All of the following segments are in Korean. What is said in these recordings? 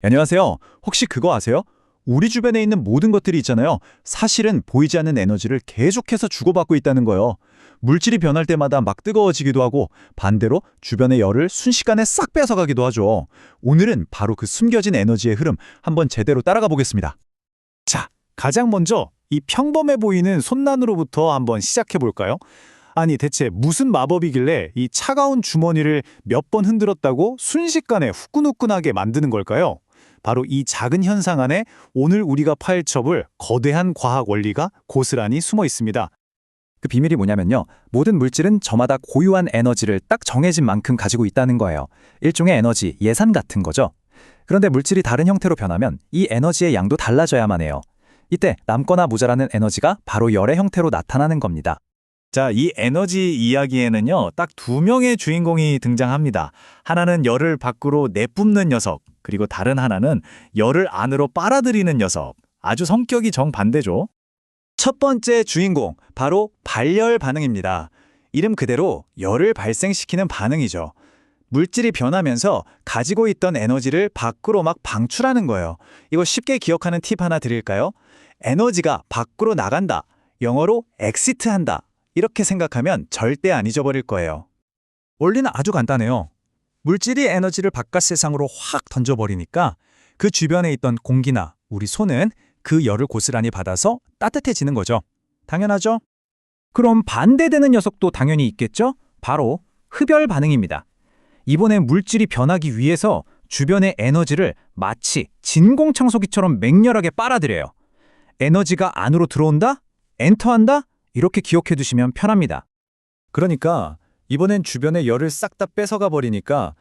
안녕하세요. 혹시 그거 아세요? 우리 주변에 있는 모든 것들이 있잖아요. 사실은 보이지 않는 에너지를 계속해서 주고받고 있다는 거예요. 물질이 변할 때마다 막 뜨거워지기도 하고 반대로 주변의 열을 순식간에 싹 뺏어가기도 하죠. 오늘은 바로 그 숨겨진 에너지의 흐름 한번 제대로 따라가 보겠습니다. 자, 가장 먼저 이 평범해 보이는 손난로부터 한번 시작해 볼까요? 아니, 대체 무슨 마법이길래 이 차가운 주머니를 몇 번 흔들었다고 순식간에 후끈후끈하게 만드는 걸까요? 바로 이 작은 현상 안에 오늘 우리가 파헤쳐볼 거대한 과학 원리가 고스란히 숨어 있습니다. 그 비밀이 뭐냐면요. 모든 물질은 저마다 고유한 에너지를 딱 정해진 만큼 가지고 있다는 거예요. 일종의 에너지, 예산 같은 거죠. 그런데 물질이 다른 형태로 변하면 이 에너지의 양도 달라져야만 해요. 이때 남거나 모자라는 에너지가 바로 열의 형태로 나타나는 겁니다. 자, 이 에너지 이야기에는요, 딱 두 명의 주인공이 등장합니다. 하나는 열을 밖으로 내뿜는 녀석, 그리고 다른 하나는 열을 안으로 빨아들이는 녀석. 아주 성격이 정반대죠. 첫 번째 주인공, 바로 발열 반응입니다. 이름 그대로 열을 발생시키는 반응이죠. 물질이 변하면서 가지고 있던 에너지를 밖으로 막 방출하는 거예요. 이거 쉽게 기억하는 팁 하나 드릴까요? 에너지가 밖으로 나간다. 영어로 exit한다. 이렇게 생각하면 절대 안 잊어버릴 거예요. 원리는 아주 간단해요. 물질이 에너지를 바깥 세상으로 확 던져버리니까 그 주변에 있던 공기나 우리 손은 그 열을 고스란히 받아서 따뜻해지는 거죠. 당연하죠? 그럼 반대되는 녀석도 당연히 있겠죠? 바로 흡열 반응입니다. 이번엔 물질이 변하기 위해서 주변의 에너지를 마치 진공청소기처럼 맹렬하게 빨아들여요. 에너지가 안으로 들어온다? 엔터한다? 이렇게 기억해 두시면 편합니다. 그러니까 이번엔 주변의 열을 싹 다 뺏어가 버리니까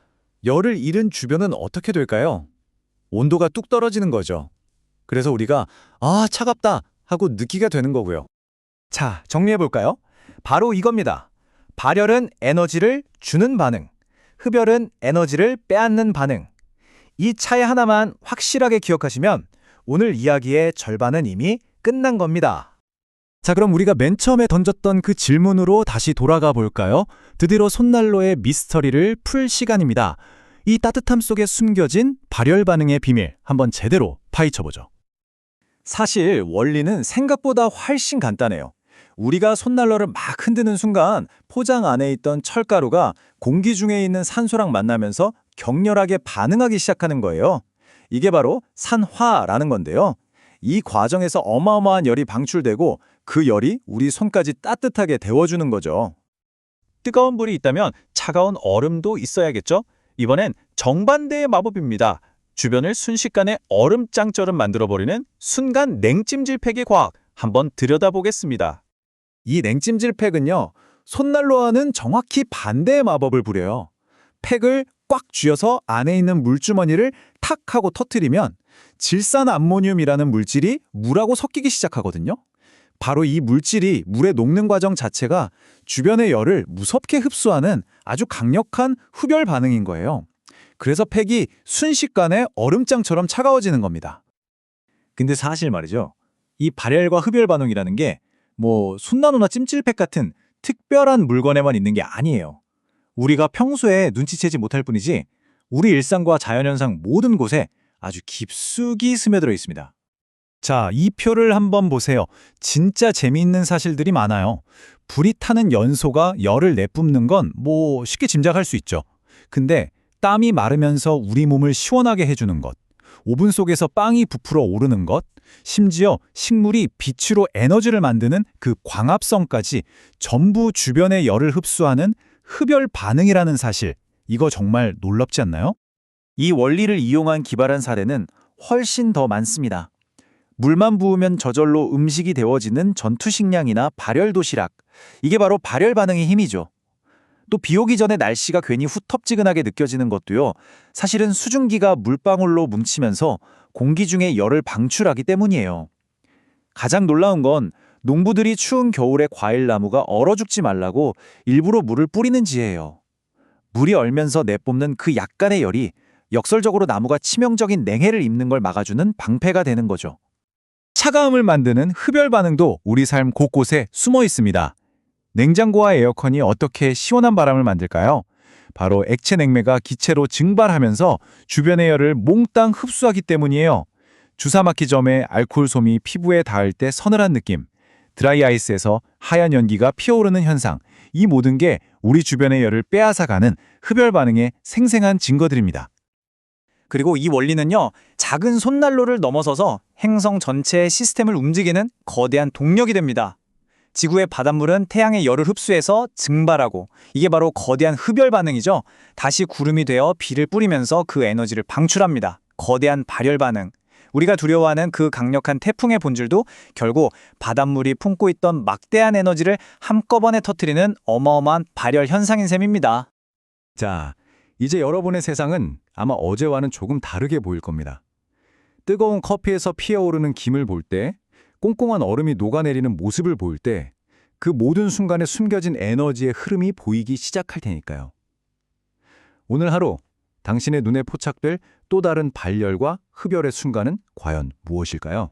열을 잃은 주변은 어떻게 될까요? 온도가 뚝 떨어지는 거죠. 그래서 우리가 차갑다 하고 느끼게 되는 거고요. 자, 정리해볼까요? 바로 이겁니다. 발열은 에너지를 주는 반응, 흡열은 에너지를 빼앗는 반응. 이 차이 하나만 확실하게 기억하시면 오늘 이야기의 절반은 이미 끝난 겁니다. 자, 그럼 우리가 맨 처음에 던졌던 그 질문으로 다시 돌아가 볼까요? 드디어 손난로의 미스터리를 풀 시간입니다. 이 따뜻함 속에 숨겨진 발열 반응의 비밀 한번 제대로 파헤쳐보죠. 사실 원리는 생각보다 훨씬 간단해요. 우리가 손난로를 막 흔드는 순간 포장 안에 있던 철가루가 공기 중에 있는 산소랑 만나면서 격렬하게 반응하기 시작하는 거예요. 이게 바로 산화라는 건데요. 이 과정에서 어마어마한 열이 방출되고 그 열이 우리 손까지 따뜻하게 데워주는 거죠. 뜨거운 물이 있다면 차가운 얼음도 있어야겠죠? 이번엔 정반대의 마법입니다. 주변을 순식간에 얼음장처럼 만들어버리는 순간 냉찜질팩의 과학 한번 들여다보겠습니다. 이 냉찜질팩은요, 손난로와는 정확히 반대의 마법을 부려요. 팩을 꽉 쥐어서 안에 있는 물주머니를 탁 하고 터뜨리면 질산암모늄이라는 물질이 물하고 섞이기 시작하거든요. 바로 이 물질이 물에 녹는 과정 자체가 주변의 열을 무섭게 흡수하는 아주 강력한 흡열 반응인 거예요. 그래서 팩이 순식간에 얼음장처럼 차가워지는 겁니다. 근데 사실 말이죠. 이 발열과 흡열 반응이라는 게 손난로나 찜질팩 같은 특별한 물건에만 있는 게 아니에요. 우리가 평소에 눈치채지 못할 뿐이지 우리 일상과 자연현상 모든 곳에 아주 깊숙이 스며들어 있습니다. 자, 이 표를 한번 보세요. 진짜 재미있는 사실들이 많아요. 불이 타는 연소가 열을 내뿜는 건 쉽게 짐작할 수 있죠. 근데 땀이 마르면서 우리 몸을 시원하게 해주는 것, 오븐 속에서 빵이 부풀어 오르는 것, 심지어 식물이 빛으로 에너지를 만드는 그 광합성까지 전부 주변의 열을 흡수하는 흡열 반응이라는 사실, 이거 정말 놀랍지 않나요? 이 원리를 이용한 기발한 사례는 훨씬 더 많습니다. 물만 부으면 저절로 음식이 데워지는 전투식량이나 발열도시락, 이게 바로 발열 반응의 힘이죠. 또 비 오기 전에 날씨가 괜히 후텁지근하게 느껴지는 것도요, 사실은 수증기가 물방울로 뭉치면서 공기 중에 열을 방출하기 때문이에요. 가장 놀라운 건 농부들이 추운 겨울에 과일나무가 얼어 죽지 말라고 일부러 물을 뿌리는 지혜예요. 물이 얼면서 내뿜는 그 약간의 열이 역설적으로 나무가 치명적인 냉해를 입는 걸 막아주는 방패가 되는 거죠. 차가움을 만드는 흡열 반응도 우리 삶 곳곳에 숨어 있습니다. 냉장고와 에어컨이 어떻게 시원한 바람을 만들까요? 바로 액체 냉매가 기체로 증발하면서 주변의 열을 몽땅 흡수하기 때문이에요. 주사 맞기 전에 알코올 솜이 피부에 닿을 때 서늘한 느낌, 드라이 아이스에서 하얀 연기가 피어오르는 현상, 이 모든 게 우리 주변의 열을 빼앗아가는 흡열 반응의 생생한 증거들입니다. 그리고 이 원리는요, 작은 손난로를 넘어서서 행성 전체의 시스템을 움직이는 거대한 동력이 됩니다. 지구의 바닷물은 태양의 열을 흡수해서 증발하고, 이게 바로 거대한 흡열 반응이죠. 다시 구름이 되어 비를 뿌리면서 그 에너지를 방출합니다. 거대한 발열 반응. 우리가 두려워하는 그 강력한 태풍의 본질도 결국 바닷물이 품고 있던 막대한 에너지를 한꺼번에 터뜨리는 어마어마한 발열 현상인 셈입니다. 자, 이제 여러분의 세상은 아마 어제와는 조금 다르게 보일 겁니다. 뜨거운 커피에서 피어오르는 김을 볼 때, 꽁꽁한 얼음이 녹아내리는 모습을 볼 때, 그 모든 순간에 숨겨진 에너지의 흐름이 보이기 시작할 테니까요. 오늘 하루 당신의 눈에 포착될 또 다른 발열과 흡열의 순간은 과연 무엇일까요?